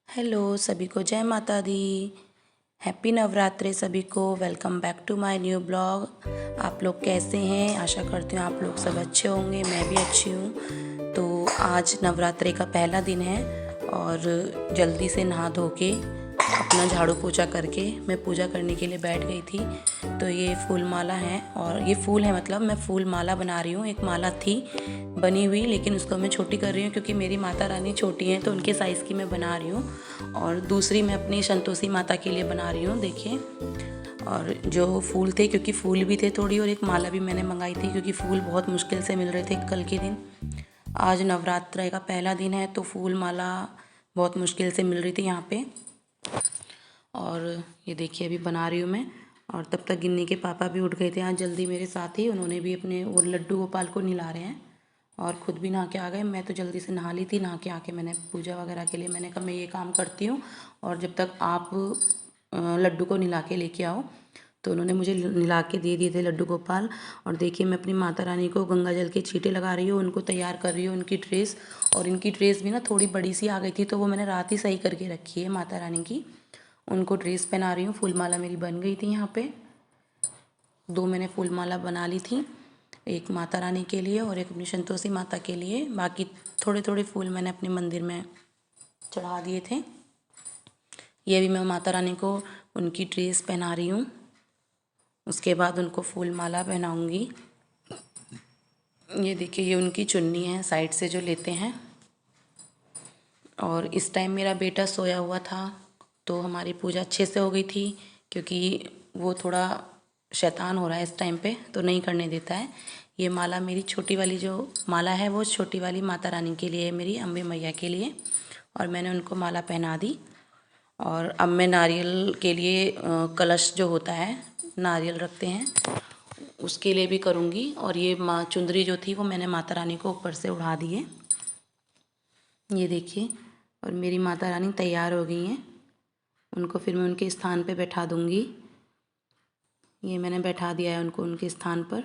Hello सभी को जय माता दी। हैप्पी नवरात्रि सभी को। Welcome back to my new blog. आप लोग कैसे हैं? आशा करती हूँ आप लोग सब अच्छे होंगे। मैं भी अच्छी हूँ। तो आज नवरात्रि का पहला दिन है और जल्दी से नहा धो के अपना झाड़ू पोछा करके मैं पूजा करने के लिए बैठ गई थी। तो ये फूल माला है और ये फूल है, मतलब मैं फूल माला बना रही हूँ। एक माला थी बनी हुई, लेकिन उसको मैं छोटी कर रही हूँ क्योंकि मेरी माता रानी छोटी हैं, तो उनके साइज़ की मैं बना रही हूँ। और दूसरी मैं अपनी संतोषी माता के लिए बना रही हूँ, देखिए। और जो फूल थे, क्योंकि फूल भी थे थोड़ी, और एक माला भी मैंने मंगाई थी क्योंकि फूल बहुत मुश्किल से मिल रहे थे कल के दिन। आज नवरात्र का पहला दिन है तो फूल माला बहुत मुश्किल से मिल रही थी यहाँ पे। और ये देखिए अभी बना रही हूँ मैं। और तब तक गिन्नी के पापा भी उठ गए थे आज जल्दी मेरे साथ ही। उन्होंने भी अपने वो लड्डू गोपाल को नहला रहे हैं और ख़ुद भी नहा के आ गए। मैं तो जल्दी से नहा ली थी। नहा के आके मैंने पूजा वगैरह के लिए मैंने कहा मैं ये काम करती हूँ और जब तक आप लड्डू को नहला के लेके आओ। तो उन्होंने मुझे नहला के दे दिए थे लड्डू गोपाल। और देखिए मैं अपनी माता रानी को गंगा जल के छींटे लगा रही हूँ, उनको तैयार कर रही हूँ, उनकी ड्रेस। और इनकी ड्रेस भी ना थोड़ी बड़ी सी आ गई थी, तो वो मैंने रात ही सही करके रखी है माता रानी की। उनको ड्रेस पहना रही हूँ। फूल माला मेरी बन गई थी यहाँ पे। दो मैंने फूल माला बना ली थी, एक माता रानी के लिए और एक अपनी संतोषी माता के लिए। बाकी थोड़े थोड़े फूल मैंने अपने मंदिर में चढ़ा दिए थे। ये भी मैं माता रानी को उनकी ड्रेस पहना रही हूँ, उसके बाद उनको फूल माला पहनाऊँगी। ये देखिए ये उनकी चुन्नी है साइड से जो लेते हैं। और इस टाइम मेरा बेटा सोया हुआ था तो हमारी पूजा अच्छे से हो गई थी, क्योंकि वो थोड़ा शैतान हो रहा है इस टाइम पे, तो नहीं करने देता है। ये माला मेरी छोटी वाली जो माला है वो छोटी वाली माता रानी के लिए है, मेरी अम्बे मैया के लिए। और मैंने उनको माला पहना दी। और अब मैं नारियल के लिए कलश जो होता है, नारियल रखते हैं, उसके लिए भी करूँगी। और ये माँ चुंदरी जो थी वो मैंने माता रानी को ऊपर से उड़ा दी है, ये देखिए। और मेरी माता रानी तैयार हो गई हैं। उनको फिर मैं उनके स्थान पे बैठा दूँगी। ये मैंने बैठा दिया है उनको उनके स्थान पर।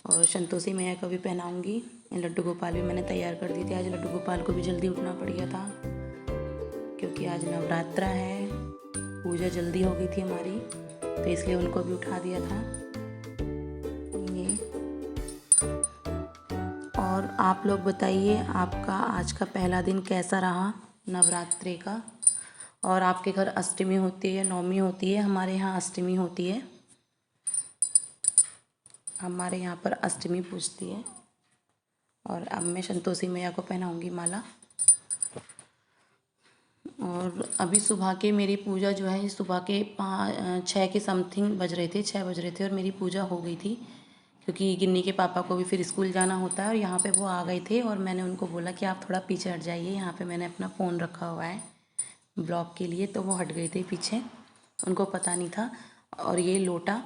और संतोषी मैया को भी पहनाऊँगी। लड्डू गोपाल भी मैंने तैयार कर दिए थे। आज लड्डू गोपाल को भी जल्दी उठना पड़ गया था क्योंकि आज नवरात्रा है। पूजा जल्दी हो गई थी हमारी, तो इसलिए उनको भी उठा दिया था ये। और आप लोग बताइए आपका आज का पहला दिन कैसा रहा नवरात्रि का। और आपके घर अष्टमी होती है, नवमी होती है? हमारे यहाँ अष्टमी होती है। हमारे यहाँ पर अष्टमी पूजती है। और अब मैं संतोषी मैया को पहनाऊँगी माला। और अभी सुबह के मेरी पूजा जो है, सुबह के 6 के समथिंग बज रहे थे, 6 बज रहे थे और मेरी पूजा हो गई थी। क्योंकि गिन्नी के पापा को भी फिर स्कूल जाना होता है और यहाँ पे वो आ गए थे और मैंने उनको बोला कि आप थोड़ा पीछे हट जाइए, यहाँ पे मैंने अपना फ़ोन रखा हुआ है ब्लॉग के लिए। तो वो हट गए थे पीछे, उनको पता नहीं था। और ये लोटा,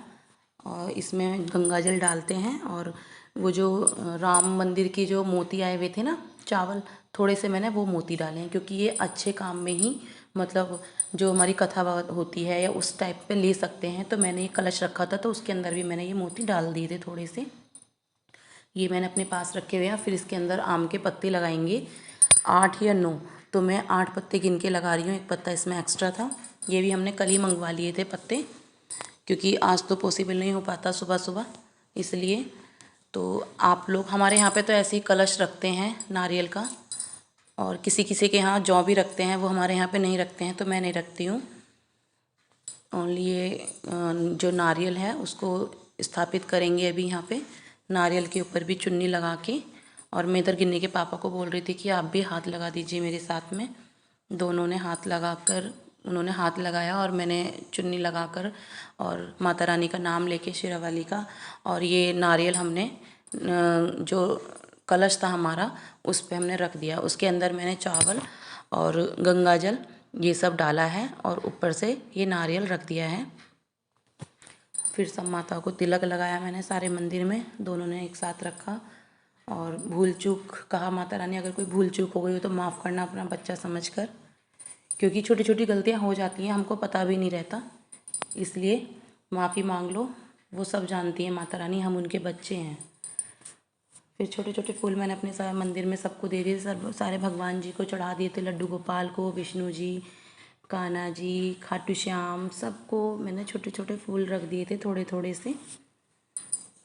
और इसमें गंगा जल डालते हैं। और वो जो राम मंदिर की जो मोती आए हुए थे ना, चावल, थोड़े से मैंने वो मोती डाले हैं क्योंकि ये अच्छे काम में ही, मतलब जो हमारी कथा होती है या उस टाइप पे ले सकते हैं। तो मैंने ये कलश रखा था तो उसके अंदर भी मैंने ये मोती डाल दिए थे थोड़े से। ये मैंने अपने पास रखे हुए हैं। फिर इसके अंदर आम के पत्ते लगाएंगे, 8 या 9। तो मैं 8 पत्ते गिन के लगा रही हूँ, एक पत्ता इसमें एक्स्ट्रा था। ये भी हमने कल ही मंगवा लिए थे पत्ते, क्योंकि आज तो पॉसिबल नहीं हो पाता सुबह सुबह, इसलिए। तो आप लोग, हमारे यहाँ पे तो ऐसे ही कलश रखते हैं नारियल का। और किसी किसी के यहाँ जौ भी रखते हैं, वो हमारे यहाँ पे नहीं रखते हैं, तो मैं नहीं रखती हूँ। ओनली ये जो नारियल है उसको स्थापित करेंगे अभी यहाँ पे, नारियल के ऊपर भी चुन्नी लगा के। और मैं इधर गिन्नी के पापा को बोल रही थी कि आप भी हाथ लगा दीजिए मेरे साथ में। दोनों ने हाथ लगाकर, उन्होंने हाथ लगाया और मैंने चुन्नी लगाकर और माता रानी का नाम लेके, शेरावाली का। और ये नारियल हमने जो कलश था हमारा उस पे हमने रख दिया। उसके अंदर मैंने चावल और गंगा जल ये सब डाला है और ऊपर से ये नारियल रख दिया है। फिर सब माता को तिलक लगाया मैंने सारे मंदिर में, दोनों ने एक साथ रखा। और भूल चूक कहा माता रानी अगर कोई भूल चूक हो गई हो तो माफ़ करना अपना बच्चा समझकर, क्योंकि छोटी छोटी गलतियाँ हो जाती हैं, हमको पता भी नहीं रहता, इसलिए माफ़ी मांग लो। वो सब जानती है माता रानी, हम उनके बच्चे हैं। फिर छोटे छोटे फूल मैंने अपने सारे मंदिर में सबको दे दिए, सारे भगवान जी को चढ़ा दिए थे, लड्डू गोपाल को, विष्णु जी, कान्हा जी, खाटू श्याम, सबको मैंने छोटे छोटे फूल रख दिए थे थोड़े थोड़े से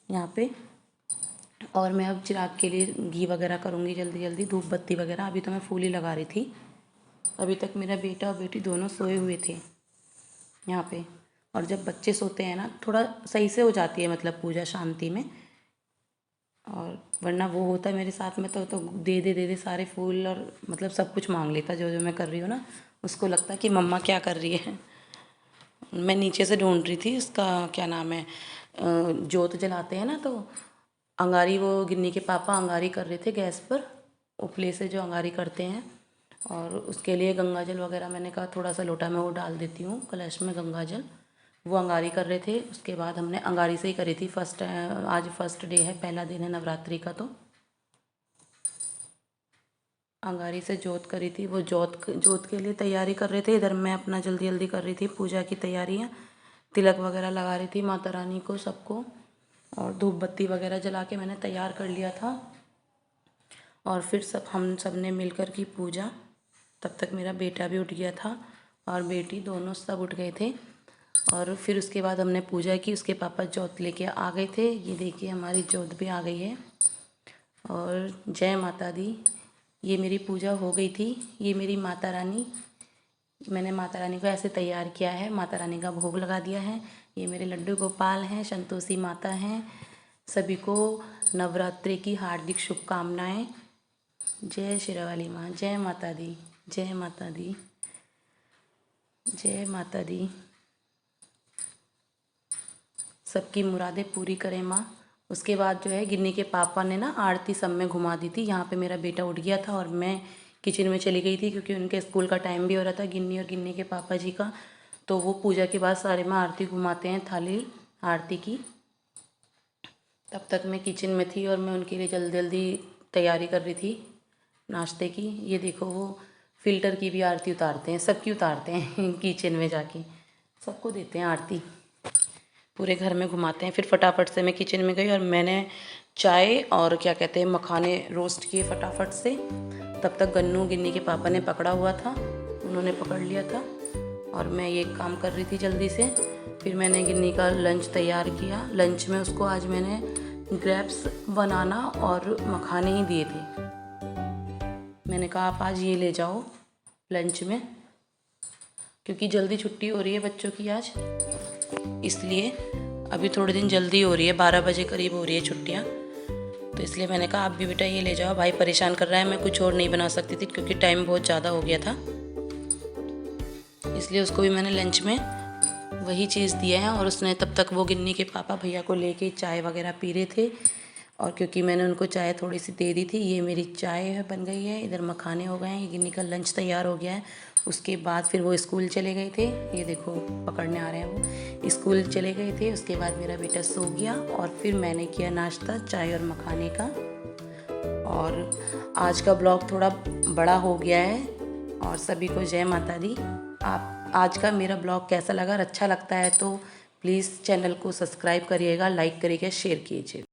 यहाँ पे। और मैं अब चिराग के लिए घी वगैरह करूँगी जल्दी जल्दी, धूप बत्ती वगैरह। अभी तो मैं फूल ही लगा रही थी, अभी तक मेरा बेटा और बेटी दोनों सोए हुए थे यहाँ पे। और जब बच्चे सोते हैं ना थोड़ा सही से हो जाती है मतलब पूजा शांति में, और वरना वो होता है मेरे साथ में तो दे दे सारे फूल, और मतलब सब कुछ मांग लेता जो जो मैं कर रही हूँ ना। उसको लगता कि मम्मा क्या कर रही है। मैं नीचे से ढूंढ रही थी उसका क्या नाम है, जोत जलाते हैं ना, तो अंगारी, वो गिन्नी के पापा अंगारी कर रहे थे गैस पर, उपले से जो अंगारी करते हैं। और उसके लिए गंगा जल वगैरह मैंने कहा थोड़ा सा लोटा में वो डाल देती हूँ कलश में गंगा जल। वो अंगारी कर रहे थे, उसके बाद हमने अंगारी से ही करी थी आज फर्स्ट डे है, पहला दिन है नवरात्रि का, तो अंगारी से जोत करी थी। वो जोत के लिए तैयारी कर रहे थे, इधर मैं अपना जल्दी जल्दी कर रही थी पूजा की तैयारियाँ, तिलक वगैरह लगा रही थी माता रानी को सबको, और धूप बत्ती वगैरह जला के मैंने तैयार कर लिया था। और फिर हम सब ने मिलकर की पूजा। तब तक मेरा बेटा भी उठ गया था और बेटी, दोनों सब उठ गए थे। और फिर उसके बाद हमने पूजा की, उसके पापा जोत लेके आ गए थे। ये देखिए हमारी जोत भी आ गई है। और जय माता दी। ये मेरी पूजा हो गई थी। ये मेरी माता रानी, मैंने माता रानी को ऐसे तैयार किया है, माता रानी का भोग लगा दिया है। ये मेरे लड्डू गोपाल हैं, संतोषी माता हैं। सभी को नवरात्रि की हार्दिक शुभकामनाएं। जय शेरावाली माँ, जय माता दी, जय माता दी, जय माता दी। सबकी मुरादें पूरी करें माँ। उसके बाद जो है गिन्नी के पापा ने ना आरती सब में घुमा दी थी। यहाँ पे मेरा बेटा उठ गया था और मैं किचन में चली गई थी क्योंकि उनके स्कूल का टाइम भी हो रहा था, गिन्नी और गिन्नी के पापा जी का। तो वो पूजा के बाद सारे में आरती घुमाते हैं, थाली आरती की। तब तक मैं किचन में थी और मैं उनके लिए जल्दी जल्दी तैयारी कर रही थी नाश्ते की। ये देखो वो फ़िल्टर की भी आरती उतारते हैं, सबकी उतारते हैं किचन में जाके, सबको देते हैं आरती, पूरे घर में घुमाते हैं। फिर फटाफट से मैं किचन में गई और मैंने चाय और क्या कहते हैं मखाने रोस्ट किए फटाफट से। तब तक गन्नू गिन्नी के पापा ने पकड़ा हुआ था, उन्होंने पकड़ लिया था और मैं ये काम कर रही थी जल्दी से। फिर मैंने गिन्नी का लंच तैयार किया। लंच में उसको आज मैंने ग्रेप्स, बनाना और मखाने ही दिए थे। मैंने कहा आप आज ये ले जाओ लंच में, क्योंकि जल्दी छुट्टी हो रही है बच्चों की आज, इसलिए अभी थोड़े दिन जल्दी हो रही है, 12 बजे करीब हो रही है छुट्टियाँ। तो इसलिए मैंने कहा आप भी बेटा ये ले जाओ, भाई परेशान कर रहा है। मैं कुछ और नहीं बना सकती थी क्योंकि टाइम बहुत ज़्यादा हो गया था, इसलिए उसको भी मैंने लंच में वही चीज़ दिया है। और उसने तब तक वो गिन्नी के पापा भैया को लेके चाय वगैरह पी रहे थे, और क्योंकि मैंने उनको चाय थोड़ी सी दे दी थी। ये मेरी चाय बन गई है, इधर मखाने हो गए हैं, ये गिन्नी का लंच तैयार हो गया है। उसके बाद फिर वो स्कूल चले गए थे, ये देखो पकड़ने आ रहे हैं वो, स्कूल चले गए थे। उसके बाद मेरा बेटा सो गया और फिर मैंने किया नाश्ता चाय और मखाने का। और आज का ब्लॉग थोड़ा बड़ा हो गया है और सभी को जय माता दी। आप आज का मेरा ब्लॉग कैसा लगा? अच्छा लगता है तो प्लीज़ चैनल को सब्सक्राइब करिएगा, लाइक करिएगा, शेयर कीजिए।